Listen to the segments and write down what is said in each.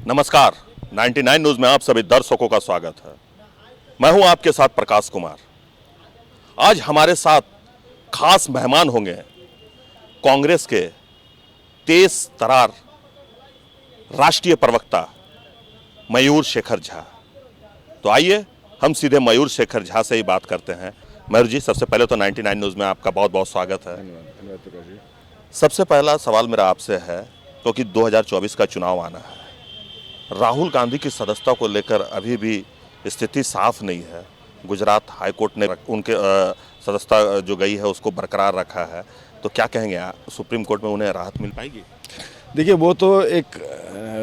नमस्कार, 99 न्यूज में आप सभी दर्शकों का स्वागत है। मैं हूं आपके साथ प्रकाश कुमार। आज हमारे साथ खास मेहमान होंगे कांग्रेस के तेज तरार राष्ट्रीय प्रवक्ता मयूर शेखर झा। तो आइए हम सीधे मयूर शेखर झा से ही बात करते हैं। मयूर जी, सबसे पहले तो 99 न्यूज में आपका बहुत बहुत स्वागत है। धन्यवाद प्रकाश जी। सबसे पहला सवाल मेरा आपसे है, क्योंकि 2024 का चुनाव आना है, राहुल गांधी की सदस्यता को लेकर अभी भी स्थिति साफ नहीं है। गुजरात हाईकोर्ट ने उनके सदस्यता जो गई है उसको बरकरार रखा है। तो क्या कहेंगे आप, सुप्रीम कोर्ट में उन्हें राहत मिल पाएगी? देखिए, वो तो एक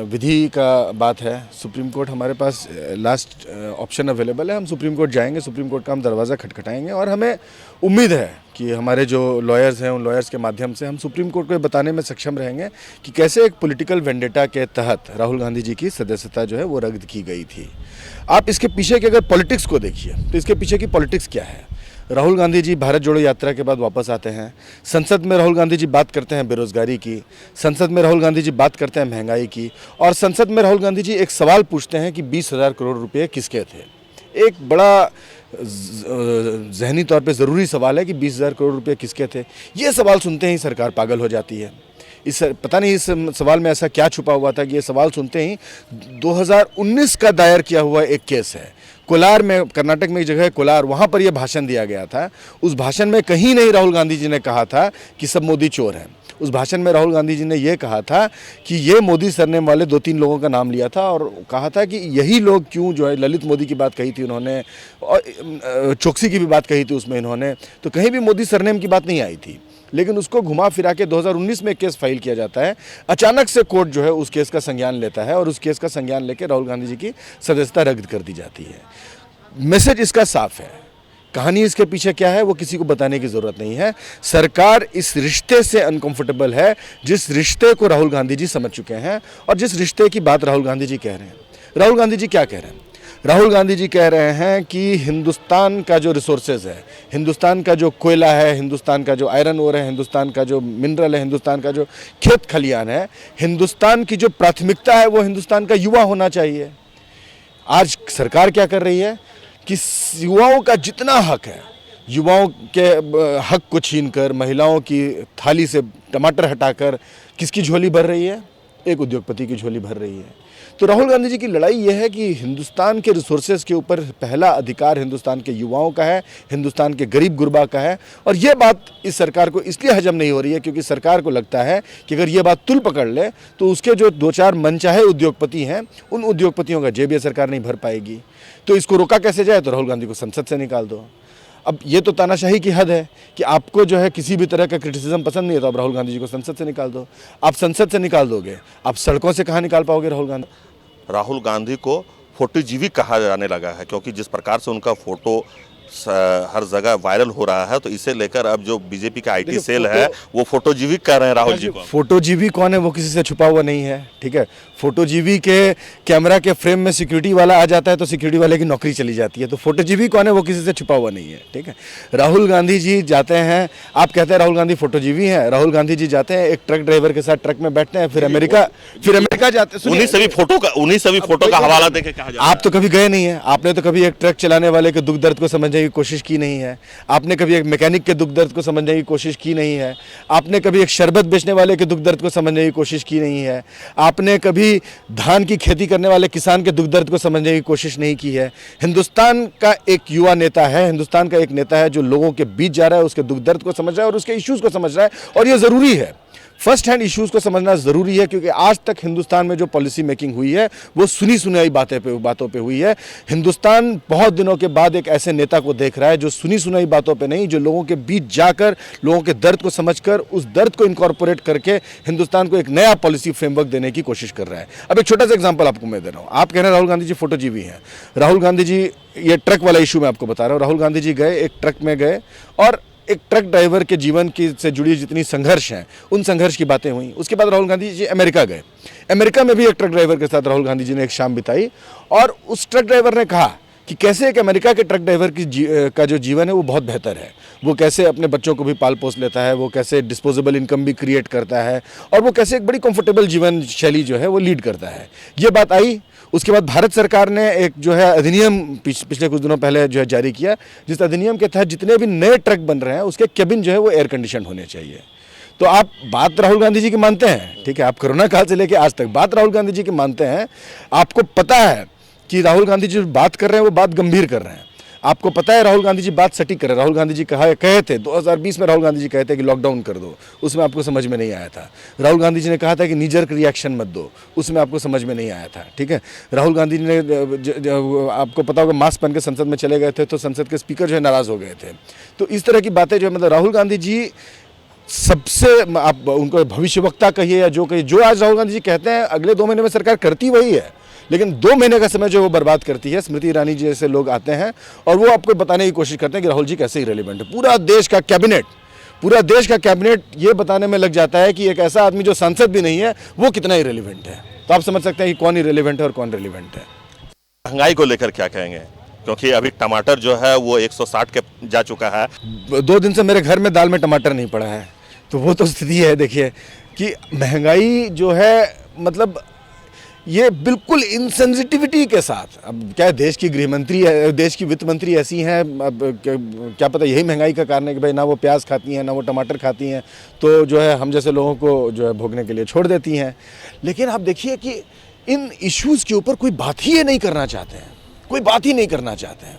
विधि का बात है। सुप्रीम कोर्ट हमारे पास लास्ट ऑप्शन अवेलेबल है। हम सुप्रीम कोर्ट जाएंगे, सुप्रीम कोर्ट का हम दरवाज़ा खटखटाएंगे और हमें उम्मीद है कि हमारे जो लॉयर्स हैं उन लॉयर्स के माध्यम से हम सुप्रीम कोर्ट को ये बताने में सक्षम रहेंगे कि कैसे एक पॉलिटिकल वेंडेटा के तहत राहुल गांधी जी की सदस्यता जो है वो रद्द की गई थी। आप इसके पीछे की अगर पॉलिटिक्स को देखिए तो इसके पीछे की पॉलिटिक्स क्या है। राहुल गांधी जी भारत जोड़ो यात्रा के बाद वापस आते हैं। संसद में राहुल गांधी जी बात करते हैं बेरोजगारी की, संसद में राहुल गांधी जी बात करते हैं महंगाई की, और संसद में राहुल गांधी जी एक सवाल पूछते हैं कि 20,000 करोड़ रुपए किसके थे। एक बड़ा जहनी तौर पे ज़रूरी सवाल है कि 20,000 करोड़ रुपए किसके थे। ये सवाल सुनते ही सरकार पागल हो जाती है। पता नहीं इस सवाल में ऐसा क्या छुपा हुआ था कि ये सवाल सुनते ही 2019 का दायर किया हुआ एक केस है कोलार में, कर्नाटक में एक जगह है कोलार, वहाँ पर यह भाषण दिया गया था। उस भाषण में कहीं नहीं राहुल गांधी जी ने कहा था कि सब मोदी चोर हैं। उस भाषण में राहुल गांधी जी ने यह कहा था कि ये मोदी सरनेम वाले 2-3 लोगों का नाम लिया था और कहा था कि यही लोग क्यों, जो है ललित मोदी की बात कही थी उन्होंने और चोकसी की भी बात कही थी उसमें इन्होंने, तो कहीं भी मोदी सरनेम की बात नहीं आई थी। लेकिन उसको घुमा फिरा के 2019 में एक केस फाइल किया जाता है। अचानक से कोर्ट जो है उस केस का संज्ञान लेता है और उस केस का संज्ञान लेकर राहुल गांधी जी की सदस्यता रद्द कर दी जाती है। मैसेज इसका साफ है। कहानी इसके पीछे क्या है वो किसी को बताने की ज़रूरत नहीं है। सरकार इस रिश्ते से अनकंफर्टेबल है जिस रिश्ते को राहुल गांधी जी समझ चुके हैं और जिस रिश्ते की बात राहुल गांधी जी कह रहे हैं। राहुल गांधी जी क्या कह रहे हैं? राहुल गांधी जी कह रहे हैं कि हिंदुस्तान का जो रिसोर्सेज है, हिंदुस्तान का जो कोयला है, हिंदुस्तान का जो आयरन ओर है, हिंदुस्तान का जो मिनरल है, हिंदुस्तान का जो खेत खलियान है, हिंदुस्तान की जो प्राथमिकता है वो हिंदुस्तान का युवा होना चाहिए। आज सरकार क्या कर रही है कि युवाओं का जितना हक है, युवाओं के हक को छीनकर महिलाओं की थाली से टमाटर हटाकर किसकी झोली भर रही है? एक उद्योगपति की झोली भर रही है। तो राहुल गांधी जी की लड़ाई यह है कि हिंदुस्तान के रिसोर्सेज के ऊपर पहला अधिकार हिंदुस्तान के युवाओं का है, हिंदुस्तान के गरीब गुरबा का है। और यह बात इस सरकार को इसलिए हजम नहीं हो रही है क्योंकि सरकार को लगता है कि अगर ये बात तुल पकड़ ले तो उसके जो 2-4 मनचाहे उद्योगपति हैं उन उद्योगपतियों का जेब ये सरकार नहीं भर पाएगी। तो इसको रोका कैसे जाए? तो राहुल गांधी को संसद से निकाल दो। अब ये तो तानाशाही की हद है कि आपको जो है किसी भी तरह का क्रिटिसिज्म पसंद नहीं है तो आप राहुल गांधी जी को संसद से निकाल दो। आप संसद से निकाल दोगे, आप सड़कों से कहाँ निकाल पाओगे राहुल गांधी को फोटोजीवी कहा जाने लगा है, क्योंकि जिस प्रकार से उनका फोटो हर जगह वायरल हो रहा है, तो इसे लेकर अब जो बीजेपी का आईटी सेल है वो फोटोजीवी कर रहे हैं राहुल जी को। फोटोजीवी कौन है? वो किसी से छुपा हुआ नहीं है, ठीक है। फोटोजीवी के कैमरा के फ्रेम में सिक्योरिटी वाला आ जाता है तो सिक्योरिटी वाले की नौकरी चली जाती है। तो फोटोजीवी कौन है? वो किसी से छुपा हुआ नहीं है, ठीक है। राहुल गांधी जी जाते हैं, आप कहते हैं राहुल गांधी फोटोजीवी हैं। राहुल गांधी जी जाते हैं एक ट्रक ड्राइवर के साथ, ट्रक में बैठते हैं, फिर अमेरिका जाते हैं। उन्हीं सभी फोटो का हवाला देके कहा जाता है। आप तो कभी गए नहीं है, आपने तो कभी एक ट्रक चलाने वाले के दुख दर्द को समझने की कोशिश की नहीं है। आपने कभी एक मैकेनिक के दुख दर्द को समझने की कोशिश की नहीं है। आपने कभी एक शरबत बेचने वाले के दुख दर्द को समझने की कोशिश की नहीं है। आपने कभी धान की खेती करने वाले किसान के दुख दर्द को समझने की कोशिश नहीं की है। हिंदुस्तान का एक युवा नेता है, हिंदुस्तान का एक नेता है जो लोगों के बीच जा रहा है, उसके दुख दर्द को समझ रहा है और उसके इश्यूज को समझ रहा है। और ये ज़रूरी है, फर्स्ट हैंड इश्यूज़ को समझना ज़रूरी है, क्योंकि आज तक हिंदुस्तान में जो पॉलिसी मेकिंग हुई है वो सुनी सुनाई बातों पे हुई है। हिंदुस्तान बहुत दिनों के बाद एक ऐसे नेता को देख रहा है जो सुनी सुनाई बातों पे नहीं, जो लोगों के बीच जाकर लोगों के दर्द को समझकर उस दर्द को इनकॉर्पोरेट करके हिंदुस्तान को एक नया पॉलिसी फ्रेमवर्क देने की कोशिश कर रहा है। अब एक छोटा सा एग्जाम्पल आपको मैं दे रहा हूँ। आप कह रहे हैं राहुल गांधी जी फोटोजीवी हैं। राहुल गांधी जी, ये ट्रक वाला इशू मैं आपको बता रहा हूँ। राहुल गांधी जी गए, एक ट्रक में गए और एक ट्रक ड्राइवर के जीवन की से जुड़ी जितनी संघर्ष हैं उन संघर्ष की बातें हुई। उसके बाद राहुल गांधी जी अमेरिका गए। अमेरिका में भी एक ट्रक ड्राइवर के साथ राहुल गांधी जी ने एक शाम बिताई और उस ट्रक ड्राइवर ने कहा कि कैसे एक अमेरिका के ट्रक ड्राइवर का जो जीवन है वो बहुत बेहतर है, वो कैसे अपने बच्चों को भी पाल पोस लेता है, वो कैसे डिस्पोजेबल इनकम भी क्रिएट करता है, और वो कैसे एक बड़ी कंफर्टेबल जीवन शैली जो है वो लीड करता है। ये बात आई। उसके बाद भारत सरकार ने एक जो है अधिनियम पिछले कुछ दिनों पहले जो है जारी किया, जिस अधिनियम के तहत जितने भी नए ट्रक बन रहे हैं उसके केबिन जो है वो एयर कंडीशन होने चाहिए। तो आप बात राहुल गांधी जी की मानते हैं, ठीक है, आप कोरोना काल से लेकर आज तक बात राहुल गांधी जी की मानते हैं। आपको पता है कि राहुल गांधी जी बात कर रहे हैं वो बात गंभीर कर रहे हैं। आपको पता है राहुल गांधी जी बात सटीक कर रहे हैं। राहुल गांधी जी कहे थे 2020 में, राहुल गांधी जी कहे थे कि लॉकडाउन कर दो, उसमें आपको समझ में नहीं आया था। राहुल गांधी जी ने कहा था कि नीजर्क रिएक्शन मत दो, उसमें आपको समझ में नहीं आया था, ठीक है। राहुल गांधी जी ने आपको पता होगा मास्क पहन के संसद में चले गए थे तो संसद के स्पीकर जो है नाराज़ हो गए थे। तो इस तरह की बातें जो है, मतलब राहुल गांधी जी सबसे, आप उनको भविष्यवक्ता कहिए या जो कहिए, जो आज राहुल गांधी जी कहते हैं अगले 2 महीने में सरकार करती वही है, लेकिन 2 महीने का समय जो वो बर्बाद करती है। स्मृति ईरानी जी जैसे लोग आते हैं और वो आपको बताने की कोशिश करते हैं कि राहुल जी कैसे इरेलीवेंट है। पूरा देश का कैबिनेट ये बताने में लग जाता है कि एक ऐसा आदमी जो सांसद भी नहीं है वो कितना इरेलीवेंट है। तो आप समझ सकते हैं कि कौन इरेलीवेंट है और कौन रेलीवेंट है। महंगाई को लेकर क्या कहेंगे, क्योंकि अभी टमाटर जो है वो 160 के जा चुका है। 2 दिन से मेरे घर में दाल में टमाटर नहीं पड़ा है, तो वो तो स्थिति है। देखिए कि महंगाई जो है, मतलब ये बिल्कुल इनसेंसिटिविटी के साथ, अब क्या देश की गृह मंत्री है, देश की वित्त मंत्री ऐसी हैं, अब क्या पता यही महंगाई का कारण है कि भाई ना वो प्याज खाती हैं ना वो टमाटर खाती हैं, तो जो है हम जैसे लोगों को जो है भोगने के लिए छोड़ देती हैं। लेकिन आप देखिए कि इन इश्यूज़ के ऊपर कोई बात ही ये नहीं करना चाहते हैं, कोई बात ही नहीं करना चाहते हैं।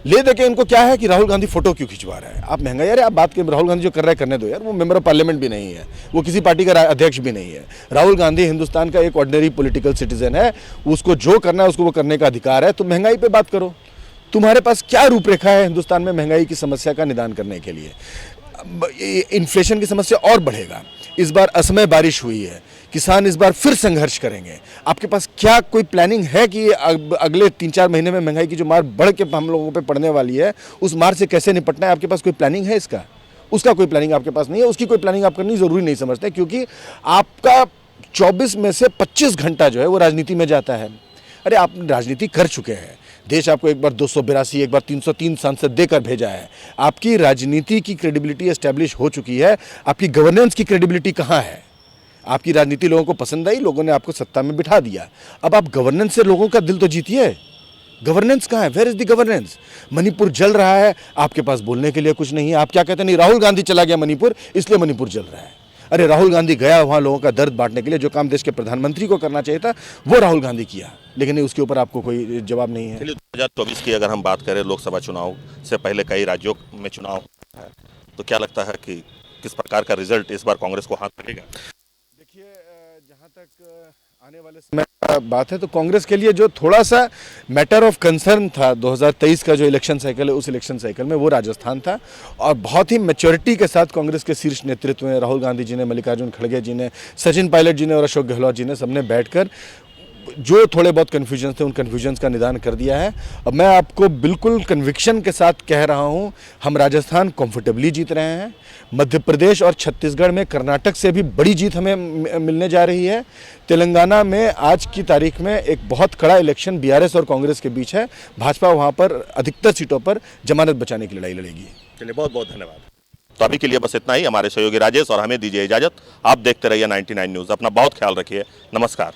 ले दे के इनको क्या है कि राहुल गांधी फोटो क्यों खिंचवा रहा है। आप महंगाई, यार आप बात करें, राहुल गांधी जो कर रहा है करने दो यार, वो मेंबर ऑफ पार्लियामेंट भी नहीं है, वो किसी पार्टी का अध्यक्ष भी नहीं है। राहुल गांधी हिंदुस्तान का एक ऑर्डिनरी पॉलिटिकल सिटीजन है, उसको जो करना है उसको वो करने का अधिकार है। तो महंगाई पे बात करो, तुम्हारे पास क्या रूपरेखा है हिंदुस्तान में महंगाई की समस्या का निदान करने के लिए। इन्फ्लेशन की समस्या और बढ़ेगा। इस बार असमय बारिश हुई है, किसान इस बार फिर संघर्ष करेंगे। आपके पास क्या कोई प्लानिंग है कि अगले 3-4 महीने में महंगाई की जो मार बढ़ के हम लोगों पे पड़ने वाली है उस मार से कैसे निपटना है? आपके पास कोई प्लानिंग है इसका? उसका कोई प्लानिंग आपके पास नहीं है। उसकी कोई प्लानिंग आप करनी ज़रूरी नहीं समझते, क्योंकि आपका 24 में से 25 घंटा जो है वो राजनीति में जाता है। अरे आप राजनीति कर चुके हैं, देश आपको एक बार 282, एक बार 303 सांसद देकर भेजा है। आपकी राजनीति की क्रेडिबिलिटी एस्टैब्लिश हो चुकी है। आपकी गवर्नेंस की क्रेडिबिलिटी कहाँ है? आपकी राजनीति लोगों को पसंद आई, लोगों ने आपको सत्ता में बिठा दिया। अब आप गवर्नेंस से लोगों का दिल तो जीतिए। गवर्नेंस कहाँ है? Where is the governance? Manipur जल रहा है, आपके पास बोलने के लिए कुछ नहीं है। आप क्या कहते हैं? नहीं, राहुल गांधी चला गया मणिपुर इसलिए मणिपुर जल रहा है। अरे राहुल गांधी गया वहाँ लोगों का दर्द बांटने के लिए, जो काम देश के प्रधानमंत्री को करना चाहिए था वो राहुल गांधी किया, लेकिन उसके ऊपर आपको कोई जवाब नहीं है। 2024 की अगर हम बात करें, लोकसभा चुनाव से पहले कई राज्यों में चुनाव है, तो क्या लगता है कि किस प्रकार का रिजल्ट इस बार कांग्रेस को हाथ लगेगा? देखिए, जहाँ तक आने वाले समय का बात है तो कांग्रेस के लिए जो थोड़ा सा मैटर ऑफ कंसर्न था 2023 का जो इलेक्शन साइकिल है, उस इलेक्शन साइकिल में वो राजस्थान था। और बहुत ही मैच्योरिटी के साथ कांग्रेस के शीर्ष नेतृत्व में राहुल गांधी जी ने, मल्लिकार्जुन खड़गे जी ने, सचिन पायलट जी ने और अशोक गहलोत जी ने सबने बैठकर जो थोड़े बहुत कन्फ्यूजन थे उन कन्फ्यूजन्स का निदान कर दिया है। अब मैं आपको बिल्कुल कन्विक्शन के साथ कह रहा हूं, हम राजस्थान कंफर्टेबली जीत रहे हैं। मध्य प्रदेश और छत्तीसगढ़ में कर्नाटक से भी बड़ी जीत हमें मिलने जा रही है। तेलंगाना में आज की तारीख में एक बहुत कड़ा इलेक्शन बीआरएस और कांग्रेस के बीच है। भाजपा वहां पर अधिकतर सीटों पर जमानत बचाने की लड़ाई लड़ेगी। चलिए, बहुत बहुत धन्यवाद। तो अभी के लिए बस इतना ही। हमारे सहयोगी राजेश और हमें दीजिए इजाजत। आप देखते रहिए 99 न्यूज़। अपना बहुत ख्याल रखिए। नमस्कार।